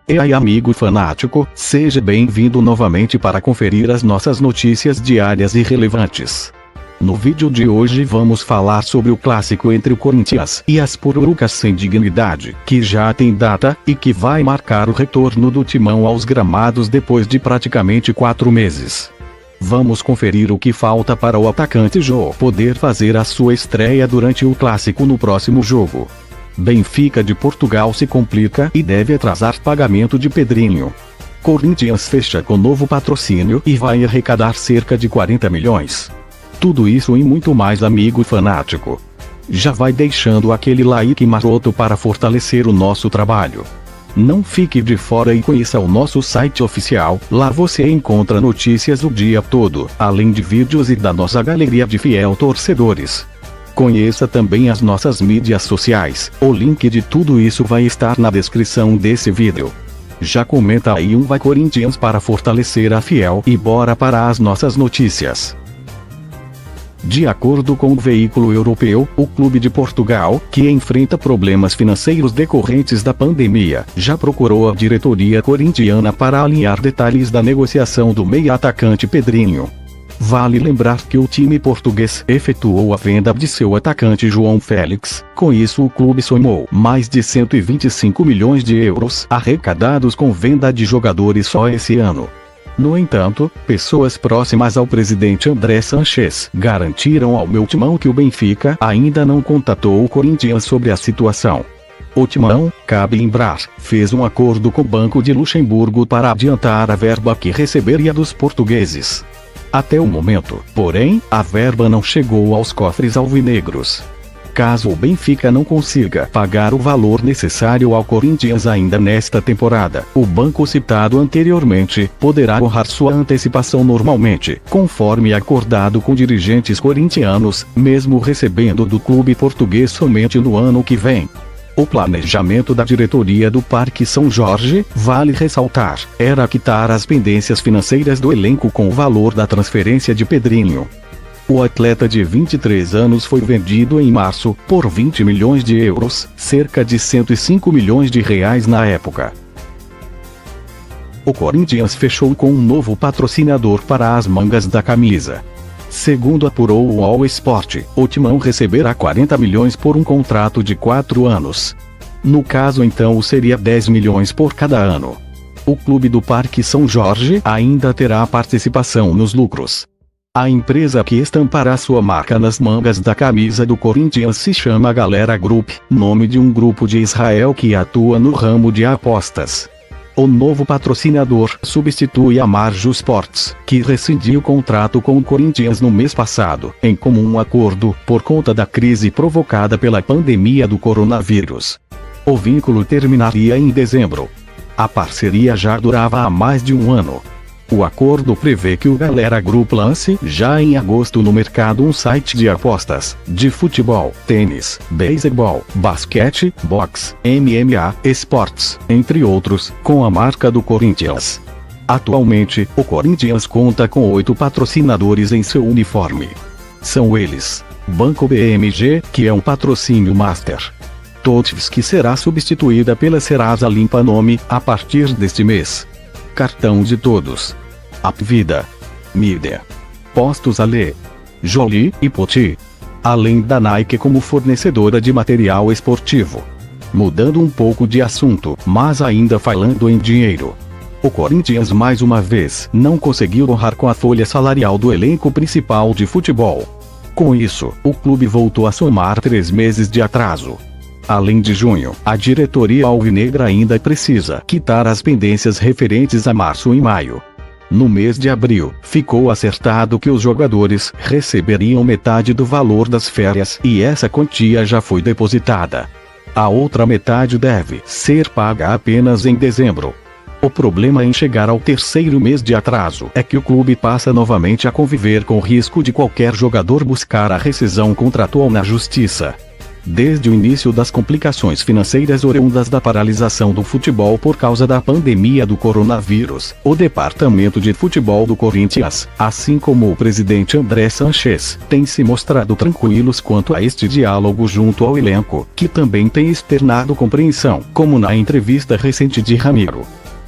E aí, amigo fanático, seja bem-vindo novamente para conferir as nossas notícias diárias e relevantes. No vídeo de hoje vamos falar sobre o clássico entre o Corinthians e as Pururucas sem dignidade, que já tem data, e que vai marcar o retorno do Timão aos gramados depois de praticamente 4 meses. Vamos conferir o que falta para o atacante Jô poder fazer a sua estreia durante o clássico no próximo jogo. Benfica de Portugal se complica e deve atrasar pagamento de Pedrinho. Corinthians fecha com novo patrocínio e vai arrecadar cerca de 40 milhões. Tudo isso e muito mais, amigo fanático. Já vai deixando aquele like maroto para fortalecer o nosso trabalho. Não fique de fora e conheça o nosso site oficial, lá você encontra notícias o dia todo, além de vídeos e da nossa galeria de fiel torcedores. Conheça também as nossas mídias sociais, o link de tudo isso vai estar na descrição desse vídeo. Já comenta aí um vai Corinthians para fortalecer a fiel e bora para as nossas notícias. De acordo com o veículo europeu, o clube de Portugal, que enfrenta problemas financeiros decorrentes da pandemia, já procurou a diretoria corintiana para alinhar detalhes da negociação do meia-atacante Pedrinho. Vale lembrar que o time português efetuou a venda de seu atacante João Félix, com isso o clube somou mais de 125 milhões de euros arrecadados com venda de jogadores só esse ano. No entanto, pessoas próximas ao presidente André Sanches garantiram ao meu Timão que o Benfica ainda não contatou o Corinthians sobre a situação. O Timão, cabe lembrar, fez um acordo com o Banco de Luxemburgo para adiantar a verba que receberia dos portugueses. Até o momento, porém, a verba não chegou aos cofres alvinegros. Caso o Benfica não consiga pagar o valor necessário ao Corinthians ainda nesta temporada, o banco citado anteriormente poderá honrar sua antecipação normalmente, conforme acordado com dirigentes corintianos, mesmo recebendo do clube português somente no ano que vem. O planejamento da diretoria do Parque São Jorge, vale ressaltar, era quitar as pendências financeiras do elenco com o valor da transferência de Pedrinho. O atleta de 23 anos foi vendido em março, por 20 milhões de euros, cerca de 105 milhões de reais na época. O Corinthians fechou com um novo patrocinador para as mangas da camisa. Segundo apurou o All Sport, o Timão receberá 40 milhões por um contrato de 4 anos. No caso então seria 10 milhões por cada ano. O clube do Parque São Jorge ainda terá participação nos lucros. A empresa que estampará sua marca nas mangas da camisa do Corinthians se chama Galera Group, nome de um grupo de Israel que atua no ramo de apostas. O novo patrocinador substitui a Marjo Sports, que rescindiu o contrato com o Corinthians no mês passado, em comum acordo, por conta da crise provocada pela pandemia do coronavírus. O vínculo terminaria em dezembro. A parceria já durava há mais de um ano. O acordo prevê que o Galera Group lance, já em agosto no mercado, um site de apostas, de futebol, tênis, beisebol, basquete, boxe, MMA, esportes, entre outros, com a marca do Corinthians. Atualmente, o Corinthians conta com 8 patrocinadores em seu uniforme. São eles: Banco BMG, que é um patrocínio master. TOTVS, que será substituída pela Serasa Limpa Nome, a partir deste mês. Cartão de Todos, Apvida, Mídia, Postos Ale, Jolie e Poti. Além da Nike como fornecedora de material esportivo. Mudando um pouco de assunto, mas ainda falando em dinheiro. O Corinthians mais uma vez não conseguiu honrar com a folha salarial do elenco principal de futebol. Com isso, o clube voltou a somar 3 meses de atraso. Além de junho, a diretoria alvinegra ainda precisa quitar as pendências referentes a março e maio. No mês de abril, ficou acertado que os jogadores receberiam metade do valor das férias e essa quantia já foi depositada. A outra metade deve ser paga apenas em dezembro. O problema em chegar ao 3º mês de atraso é que o clube passa novamente a conviver com o risco de qualquer jogador buscar a rescisão contratual na justiça. Desde o início das complicações financeiras oriundas da paralisação do futebol por causa da pandemia do coronavírus, o departamento de futebol do Corinthians, assim como o presidente André Sanches, tem se mostrado tranquilos quanto a este diálogo junto ao elenco, que também tem externado compreensão, como na entrevista recente de Ramiro.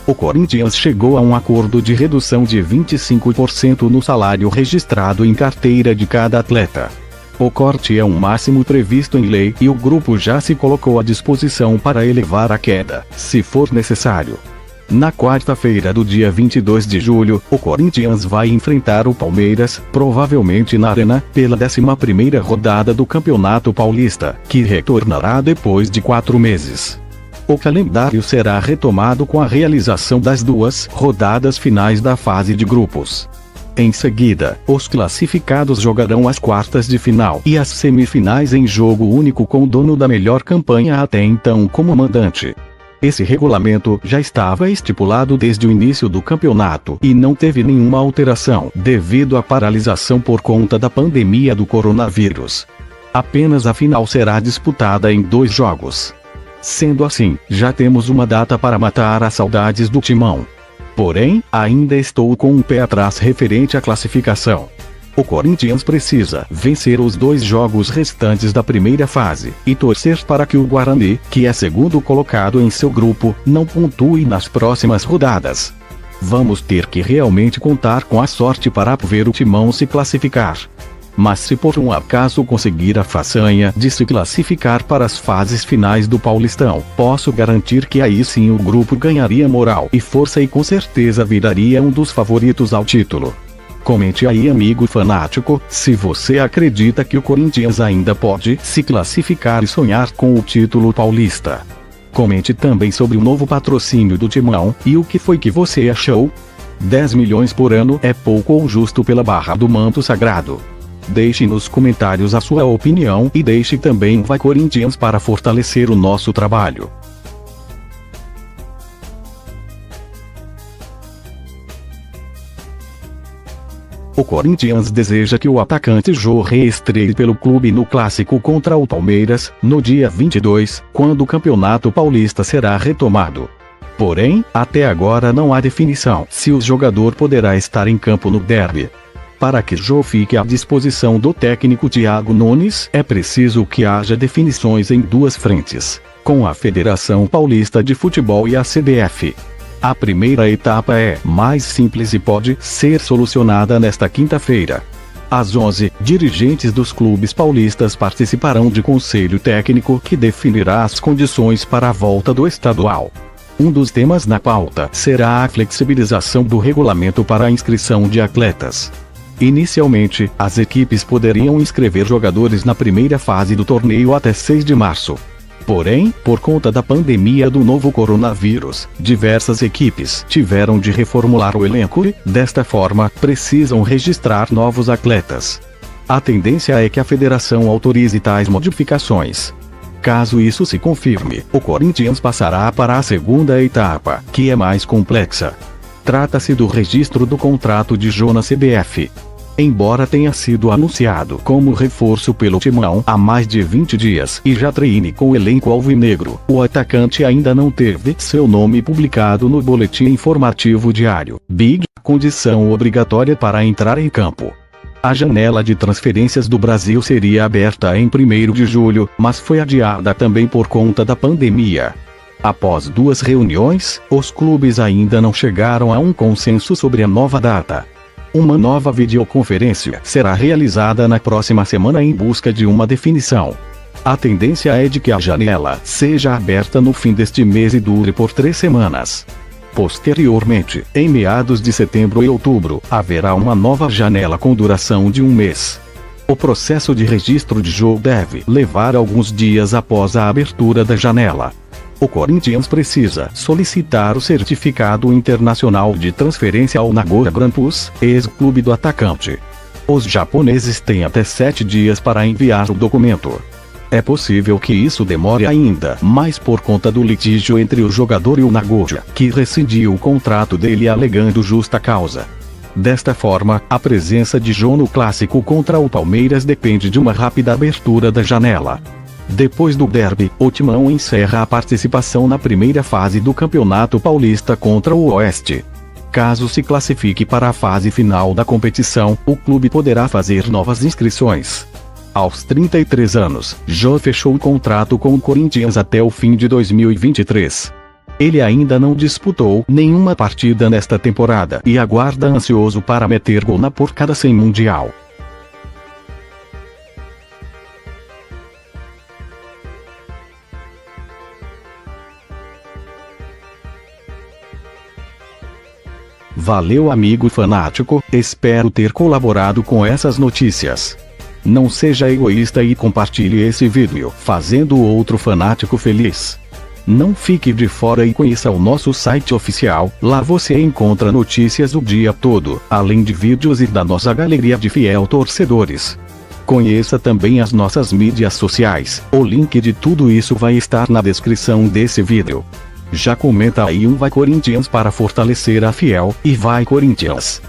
O Corinthians chegou a um acordo de redução de 25% no salário registrado em carteira de cada atleta. O corte é um máximo previsto em lei e o grupo já se colocou à disposição para elevar a queda, se for necessário. Na quarta-feira do dia 22 de julho, o Corinthians vai enfrentar o Palmeiras, provavelmente na Arena, pela 11ª rodada do Campeonato Paulista, que retornará depois de 4 meses. O calendário será retomado com a realização das 2 rodadas finais da fase de grupos. Em seguida, os classificados jogarão as quartas de final e as semifinais em jogo único com o dono da melhor campanha até então como mandante. Esse regulamento já estava estipulado desde o início do campeonato e não teve nenhuma alteração devido à paralisação por conta da pandemia do coronavírus. Apenas a final será disputada em 2 jogos. Sendo assim, já temos uma data para matar as saudades do Timão. Porém, ainda estou com um pé atrás referente à classificação. O Corinthians precisa vencer os 2 jogos restantes da primeira fase, e torcer para que o Guarani, que é segundo colocado em seu grupo, não pontue nas próximas rodadas. Vamos ter que realmente contar com a sorte para ver o Timão se classificar. Mas se por um acaso conseguir a façanha de se classificar para as fases finais do Paulistão, posso garantir que aí sim o grupo ganharia moral e força e com certeza viraria um dos favoritos ao título. Comente aí, amigo fanático, se você acredita que o Corinthians ainda pode se classificar e sonhar com o título paulista. Comente também sobre o novo patrocínio do Timão, e o que foi que você achou? 10 milhões por ano é pouco ou justo pela barra do manto sagrado? Deixe nos comentários a sua opinião e deixe também um Vai Corinthians para fortalecer o nosso trabalho. O Corinthians deseja que o atacante Jô reestreie pelo clube no clássico contra o Palmeiras, no dia 22, quando o Campeonato Paulista será retomado. Porém, até agora não há definição se o jogador poderá estar em campo no derby. Para que Jô fique à disposição do técnico Thiago Nunes, é preciso que haja definições em 2 frentes, com a Federação Paulista de Futebol e a CBF. A primeira etapa é mais simples e pode ser solucionada nesta quinta-feira. Às 11, dirigentes dos clubes paulistas participarão de conselho técnico que definirá as condições para a volta do estadual. Um dos temas na pauta será a flexibilização do regulamento para a inscrição de atletas. Inicialmente, as equipes poderiam inscrever jogadores na primeira fase do torneio até 6 de março. Porém, por conta da pandemia do novo coronavírus, diversas equipes tiveram de reformular o elenco e, desta forma, precisam registrar novos atletas. A tendência é que a federação autorize tais modificações. Caso isso se confirme, o Corinthians passará para a segunda etapa, que é mais complexa. Trata-se do registro do contrato de Jô na CBF. Embora tenha sido anunciado como reforço pelo Timão há mais de 20 dias e já treine com o elenco alvinegro, o atacante ainda não teve seu nome publicado no boletim informativo diário, BID, condição obrigatória para entrar em campo. A janela de transferências do Brasil seria aberta em 1º de julho, mas foi adiada também por conta da pandemia. Após 2 reuniões, os clubes ainda não chegaram a um consenso sobre a nova data. Uma nova videoconferência será realizada na próxima semana em busca de uma definição. A tendência é de que a janela seja aberta no fim deste mês e dure por 3 semanas. Posteriormente, em meados de setembro e outubro, haverá uma nova janela com duração de 1 mês. O processo de registro de Jô deve levar alguns dias após a abertura da janela. O Corinthians precisa solicitar o certificado internacional de transferência ao Nagoya Grampus, ex-clube do atacante. Os japoneses têm até 7 dias para enviar o documento. É possível que isso demore ainda mais por conta do litígio entre o jogador e o Nagoya, que rescindiu o contrato dele alegando justa causa. Desta forma, a presença de Jô no clássico contra o Palmeiras depende de uma rápida abertura da janela. Depois do derby, o Timão encerra a participação na primeira fase do Campeonato Paulista contra o Oeste. Caso se classifique para a fase final da competição, o clube poderá fazer novas inscrições. Aos 33 anos, Jô fechou um contrato com o Corinthians até o fim de 2023. Ele ainda não disputou nenhuma partida nesta temporada e aguarda ansioso para meter gol na porcada sem Mundial. Valeu, amigo fanático, espero ter colaborado com essas notícias. Não seja egoísta e compartilhe esse vídeo, fazendo outro fanático feliz. Não fique de fora e conheça o nosso site oficial, lá você encontra notícias o dia todo, além de vídeos e da nossa galeria de fiel torcedores. Conheça também as nossas mídias sociais, o link de tudo isso vai estar na descrição desse vídeo. Já comenta aí um Vai Corinthians para fortalecer a fiel, e vai Corinthians!